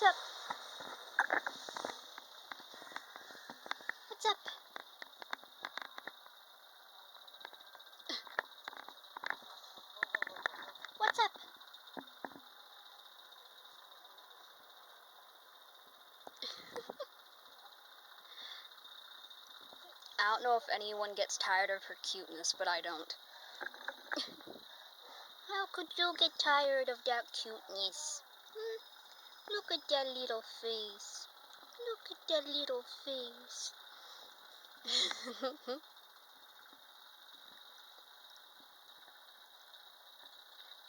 up? What's up? What's up? I don't know if anyone gets tired of her cuteness, but I don't. How could you get tired of that cuteness? Look at that little face. Look at that little face.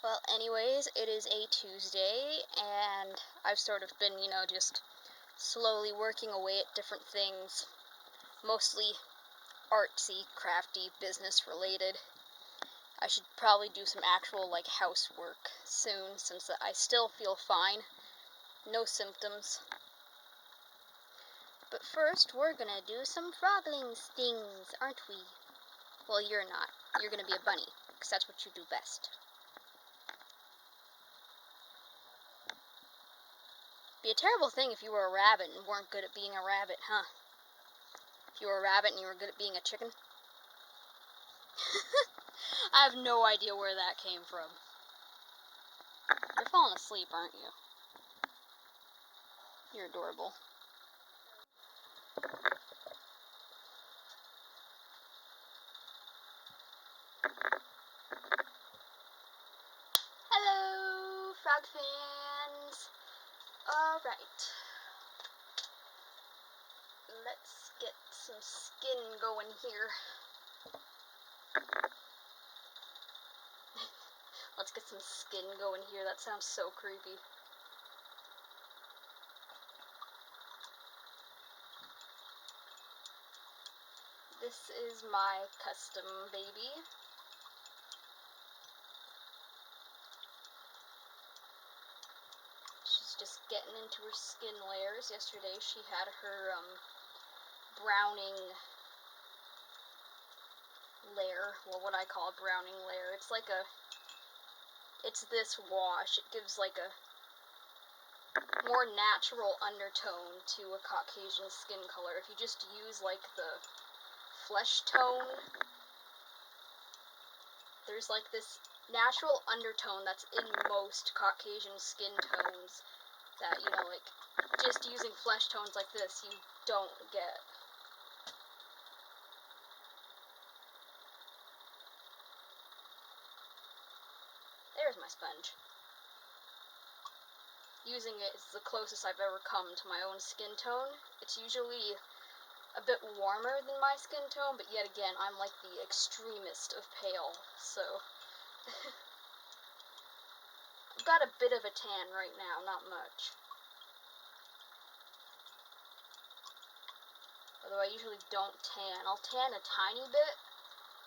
Well, anyways, it is a Tuesday, and I've sort of been, just slowly working away at different things, mostly artsy, crafty, business related. I should probably do some actual, housework soon, since I still feel fine. No symptoms. But first, we're gonna do some froglings things, aren't we? Well, you're not. You're gonna be a bunny, because that's what you do best. Be a terrible thing if you were a rabbit and weren't good at being a rabbit, huh? If you were a rabbit and you were good at being a chicken? I have no idea where that came from. You're falling asleep, aren't you? You're adorable. Hello, frog fans. Alright. Let's get some skin going here. Let's get some skin going here. That sounds so creepy. This is my custom baby. She's just getting into her skin layers. Yesterday she had her browning layer. Well, what I call a browning layer. It's this wash. It gives like a more natural undertone to a Caucasian skin color. If you just use like the flesh tone, there's like this natural undertone that's in most Caucasian skin tones that, just using flesh tones like this, you don't get. There's my sponge. Using it is the closest I've ever come to my own skin tone. It's usually a bit warmer than my skin tone, but yet again, I'm like the extremist of pale, so I've got a bit of a tan right now, not much. Although I usually don't tan. I'll tan a tiny bit.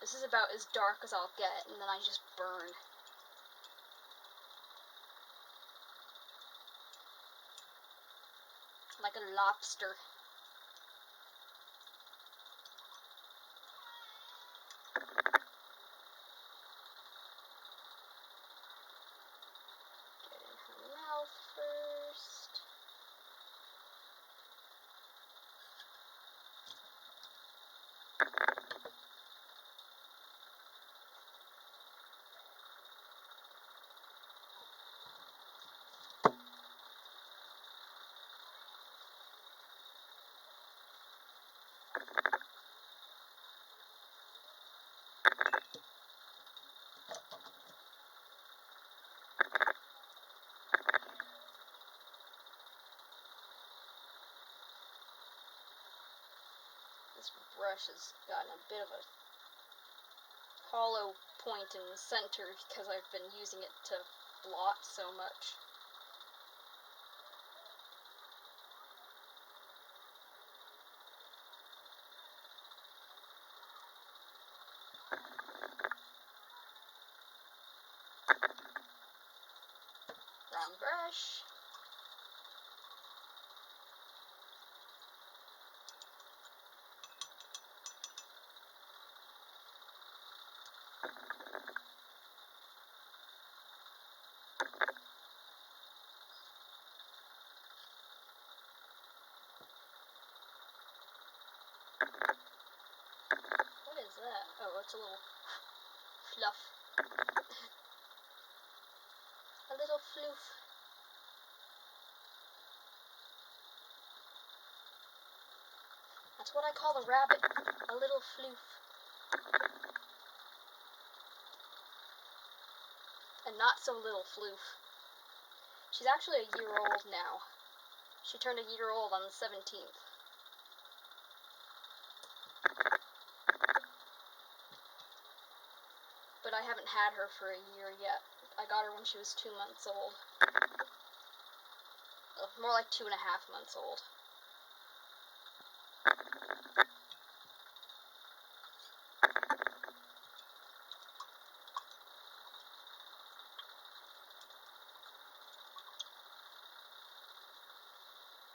This is about as dark as I'll get, and then I just burn. Like a lobster. Get in her mouth first. This brush has gotten a bit of a hollow point in the center because I've been using it to blot so much. Wrong brush. It's a little fluff. A little floof. That's what I call a rabbit. A little floof. And not so little floof. She's actually a year old now. She turned a year old on the 17th. But I haven't had her for a year yet. I got her when she was 2 months old. More like 2.5 months old.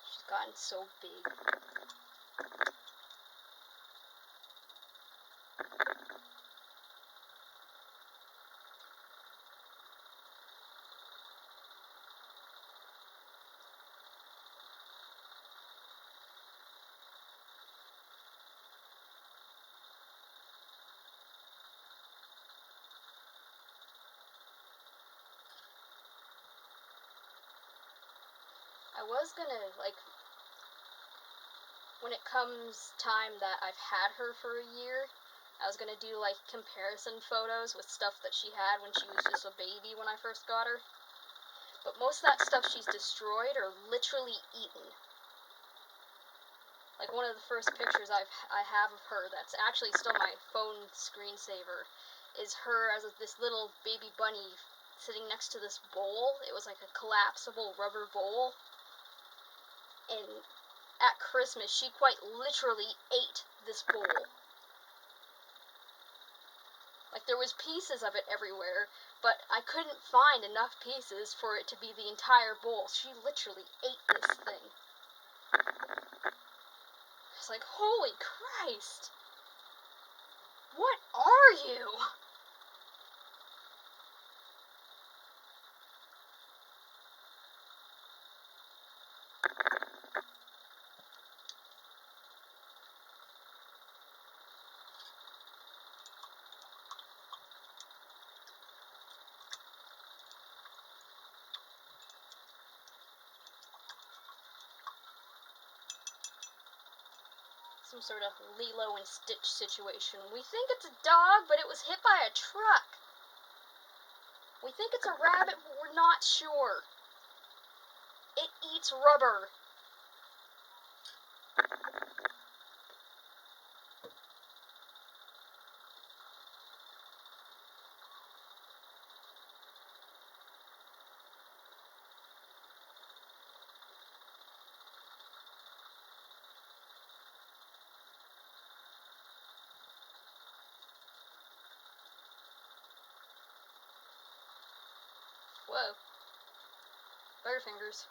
She's gotten so big. I was gonna, like, when it comes time that I've had her for a year, I was gonna do, like, comparison photos with stuff that she had when she was just a baby when I first got her. But most of that stuff she's destroyed or literally eaten. Like, one of the first pictures I have of her that's actually still my phone screensaver is her as this little baby bunny sitting next to this bowl. It was like a collapsible rubber bowl. And at Christmas, she quite literally ate this bowl. Like, there was pieces of it everywhere, but I couldn't find enough pieces for it to be the entire bowl. She literally ate this thing. It's like, holy Christ! What are you? Some sort of Lilo and Stitch situation. We think it's a dog, but it was hit by a truck. We think it's a rabbit, but we're not sure. It eats rubber. Whoa. Butterfingers.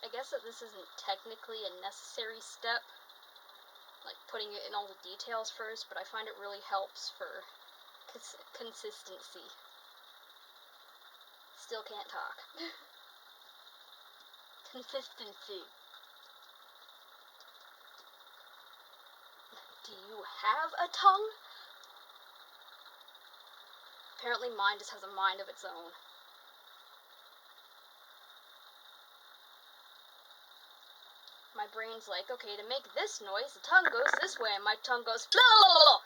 I guess that this isn't technically a necessary step, like putting it in all the details first, but I find it really helps for consistency. Still can't talk. Consistency. Do you have a tongue? Apparently mine just has a mind of its own. My brain's like, okay, to make this noise, the tongue goes this way, and my tongue goes blah, blah, blah, blah.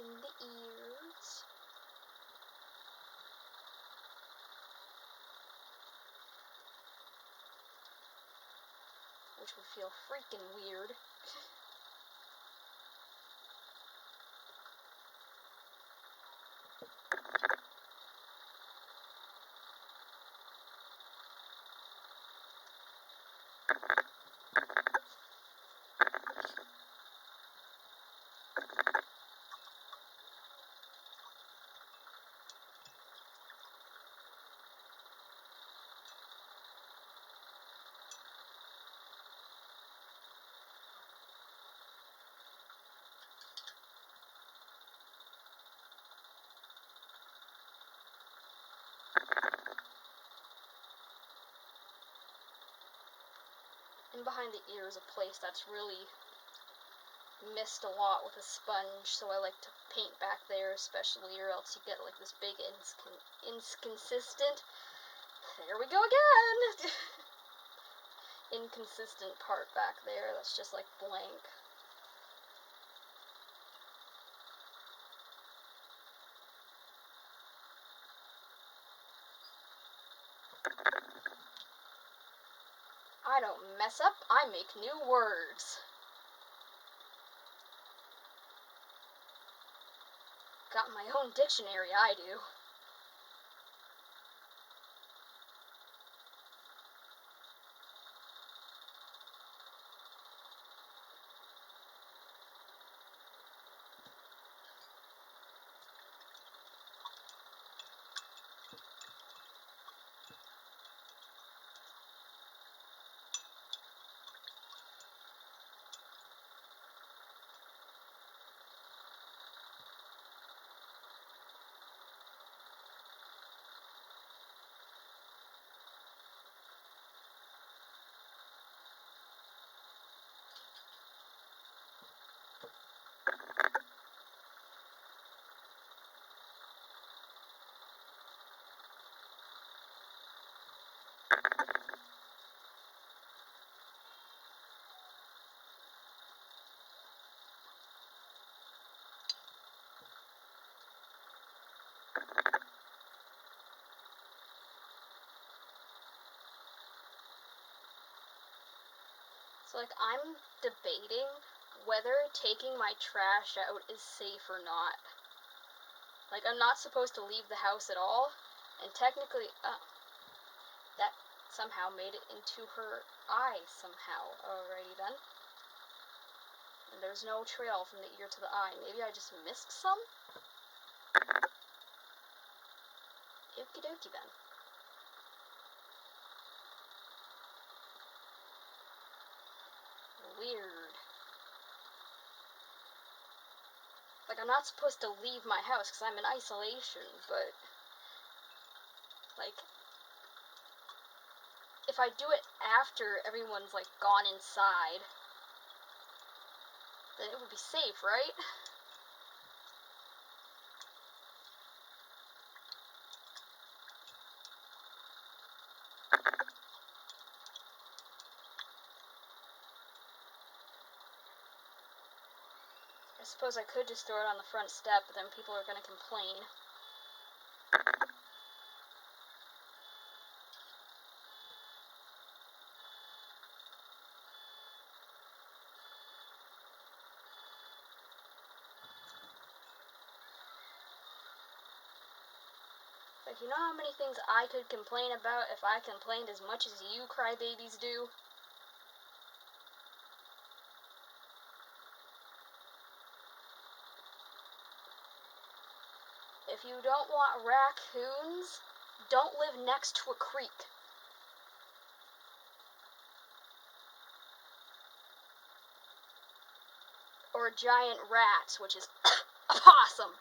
in the ears. Which would feel freaking weird. And behind the ear is a place that's really missed a lot with a sponge, so I like to paint back there especially, or else you get like this big inconsistent, there we go again, inconsistent part back there that's just like blank. I don't mess up, I make new words. Got my own dictionary, I do. So, like, I'm debating whether taking my trash out is safe or not. Like, I'm not supposed to leave the house at all, and technically, that somehow made it into her eye somehow. Alrighty then. And there's no trail from the ear to the eye. Maybe I just missed some? Okie dokie then. Weird. Like, I'm not supposed to leave my house because I'm in isolation, but, like, if I do it after everyone's, like, gone inside, then it would be safe, right? I suppose I could just throw it on the front step, but then people are gonna complain. Like, you know how many things I could complain about if I complained as much as you crybabies do? If you don't want raccoons, don't live next to a creek. Or giant rats, which is a possum.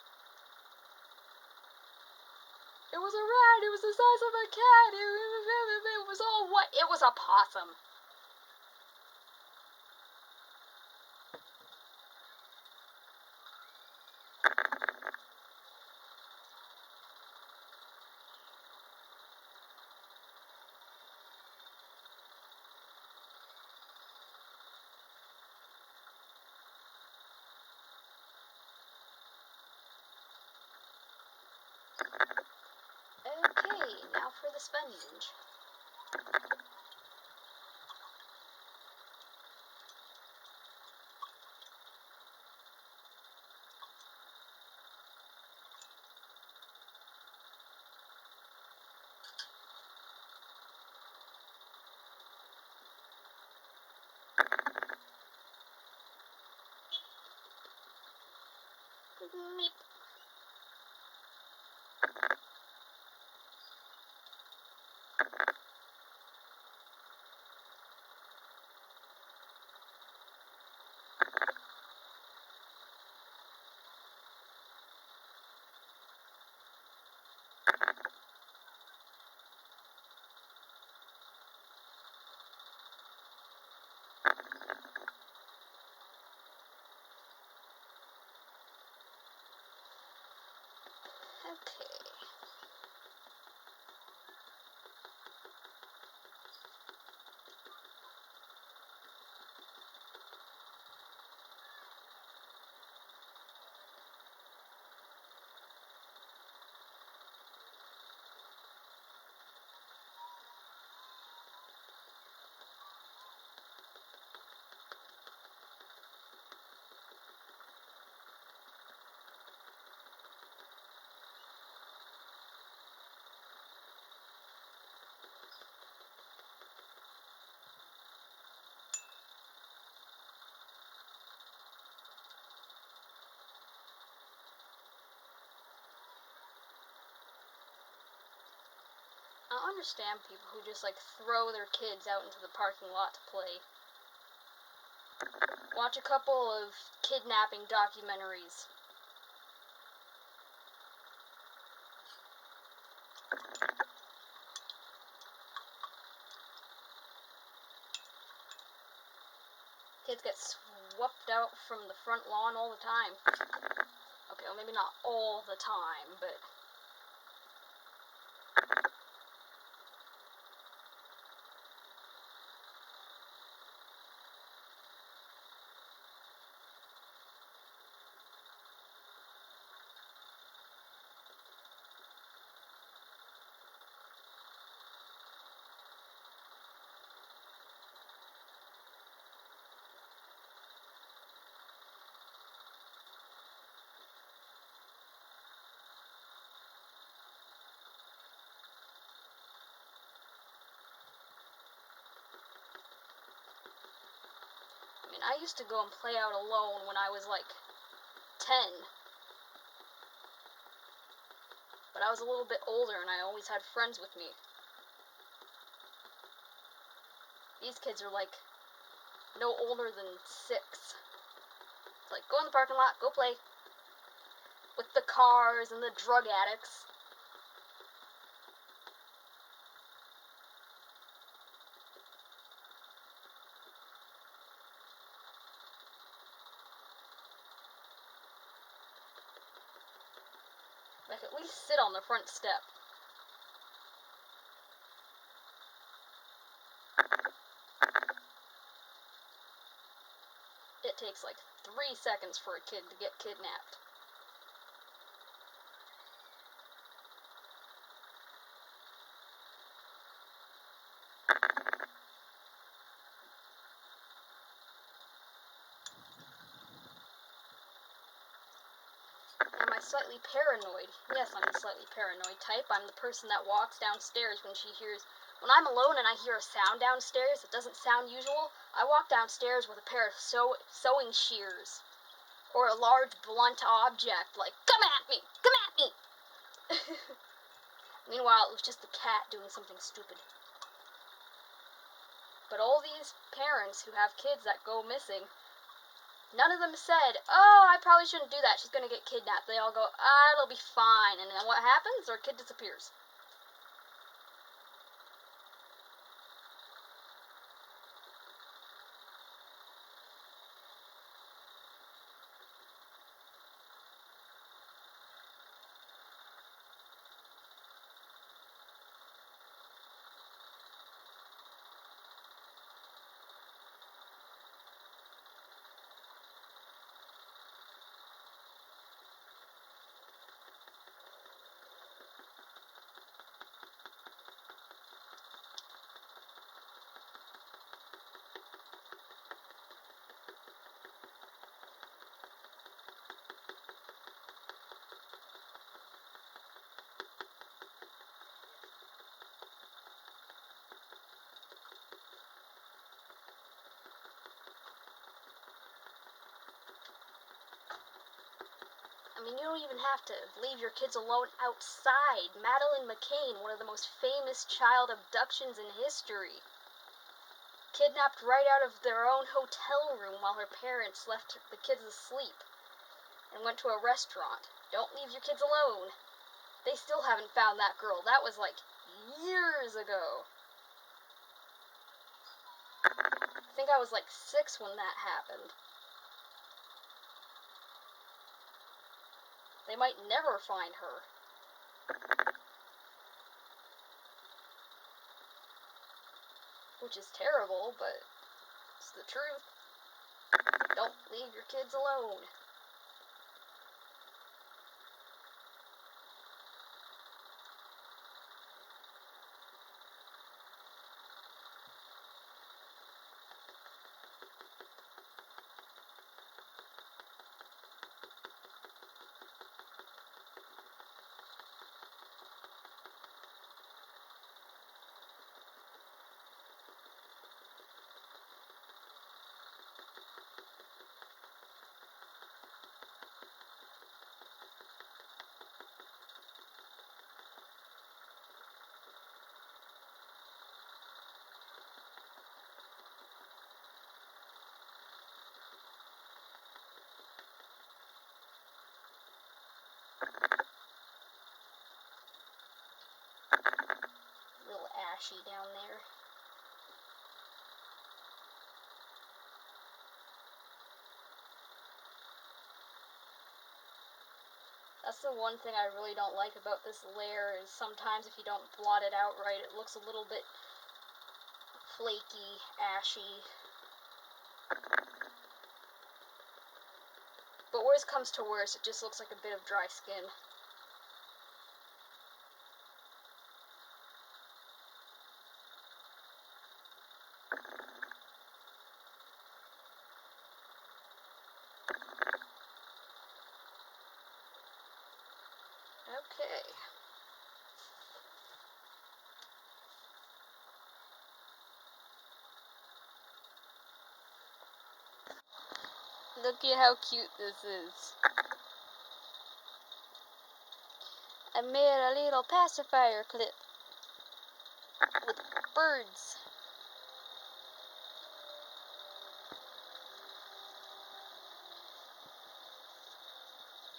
It was a rat, it was the size of a cat, it was all white. It was a possum. Okay, now for the sponge. Meep. Okay. I don't understand people who just like throw their kids out into the parking lot to play. Watch a couple of kidnapping documentaries. Kids get swept out from the front lawn all the time. Okay, well maybe not all the time, but... I used to go and play out alone when I was like 10. But I was a little bit older and I always had friends with me. These kids are like no older than 6. It's like, go in the parking lot, go play. With the cars and the drug addicts. Like, at least sit on the front step. It takes like 3 seconds for a kid to get kidnapped. Am I slightly paranoid? Yes, I'm the slightly paranoid type. I'm the person that walks downstairs when when I'm alone and I hear a sound downstairs that doesn't sound usual, I walk downstairs with a pair of sewing shears. Or a large blunt object, like, come at me! Come at me! Meanwhile, it was just the cat doing something stupid. But all these parents who have kids that go missing, none of them said, oh, I probably shouldn't do that, she's gonna get kidnapped. They all go, it'll be fine. And then what happens? Their kid disappears. mean, you don't even have to leave your kids alone outside. Madeleine McCann, one of the most famous child abductions in history, kidnapped right out of their own hotel room while her parents left the kids asleep and went to a restaurant. Don't leave your kids alone. They still haven't found that girl. That was like years ago. I think I was like 6 when that happened. They might never find her. Which is terrible, but it's the truth. Don't leave your kids alone. A little ashy down there. That's the one thing I really don't like about this layer, is sometimes if you don't blot it out right, it looks a little bit flaky, ashy. But worse comes to worse, it just looks like a bit of dry skin. Okay. Look at how cute this is. I made a little pacifier clip with birds.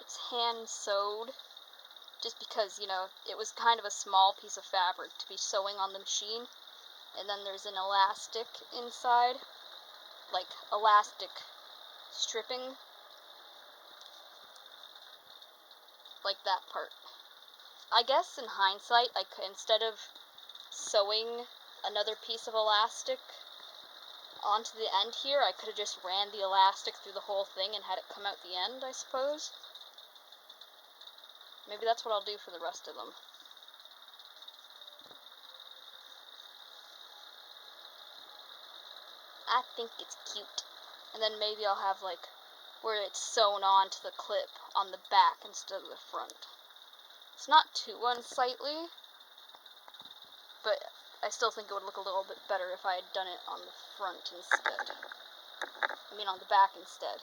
It's hand sewed, just because, you know, it was kind of a small piece of fabric to be sewing on the machine. And then there's an elastic inside, like elastic stripping, like that part. I guess in hindsight, instead of sewing another piece of elastic onto the end here, I could have just ran the elastic through the whole thing and had it come out the end, I suppose. Maybe that's what I'll do for the rest of them. I think it's cute. And then maybe I'll have, like, where it's sewn onto the clip on the back instead of the front. It's not too unsightly, but I still think it would look a little bit better if I had done it on the front instead. I mean, on the back instead.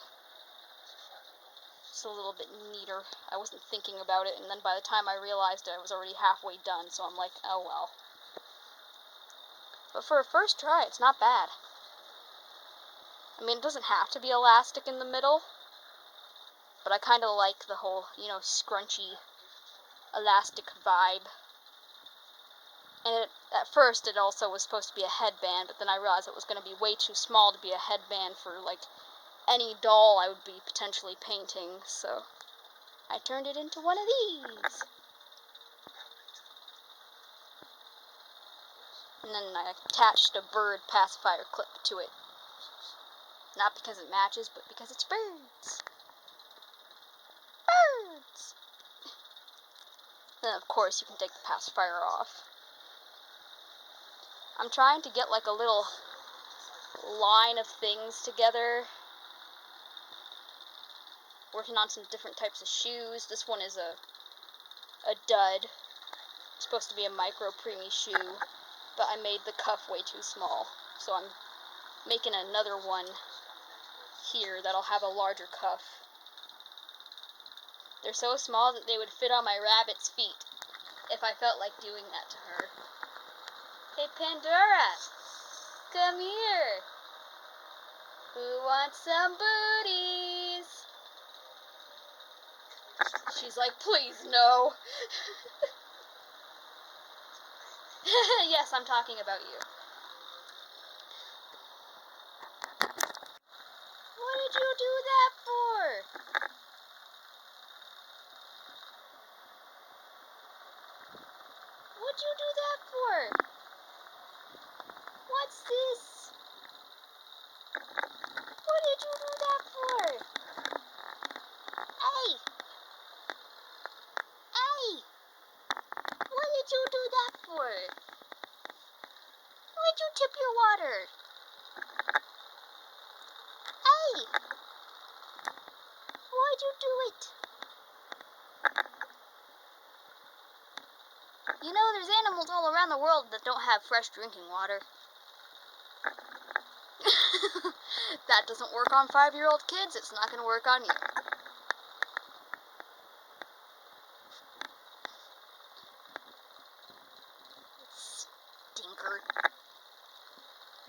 Just a little bit neater. I wasn't thinking about it, and then by the time I realized it, I was already halfway done, so I'm like, oh well. But for a first try, it's not bad. I mean, it doesn't have to be elastic in the middle, but I kind of like the whole, you know, scrunchy, elastic vibe. And at first, it also was supposed to be a headband, but then I realized it was going to be way too small to be a headband for, like, any doll I would be potentially painting, so I turned it into one of these. And then I attached a bird pacifier clip to it. Not because it matches, but because it's birds. Birds! Then, of course, you can take the pacifier off. I'm trying to get, like, a little line of things together. Working on some different types of shoes. This one is a dud. It's supposed to be a micro preemie shoe, but I made the cuff way too small. So I'm making another one here that'll have a larger cuff. They're so small that they would fit on my rabbit's feet if I felt like doing that to her. Hey, Pandora, come here. Who wants some booties? She's like, please, no. Yes, I'm talking about you. What did you do that for? What'd you do that for? What's this? What did you do that for? Hey! Hey! What did you do that for? Why'd you tip your water? Hey! Why'd you do it? You know, there's animals all around the world that don't have fresh drinking water. That doesn't work on 5-year-old kids, it's not going to work on you. Stinker.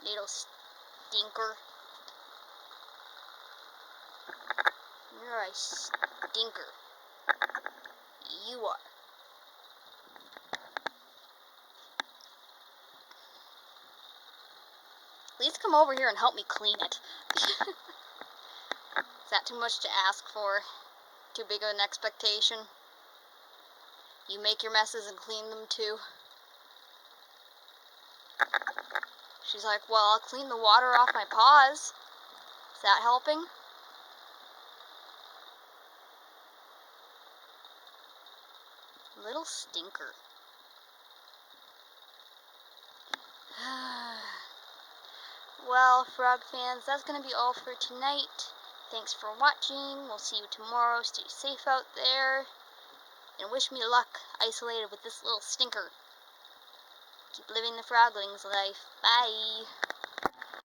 Little stinker. You're a stinker. You are. Please come over here and help me clean it. Is that too much to ask for? Too big of an expectation? You make your messes and clean them too? She's like, well, I'll clean the water off my paws. Is that helping? Little stinker. Well, frog fans, that's going to be all for tonight. Thanks for watching. We'll see you tomorrow. Stay safe out there. And wish me luck isolated with this little stinker. Keep living the frogling's life. Bye.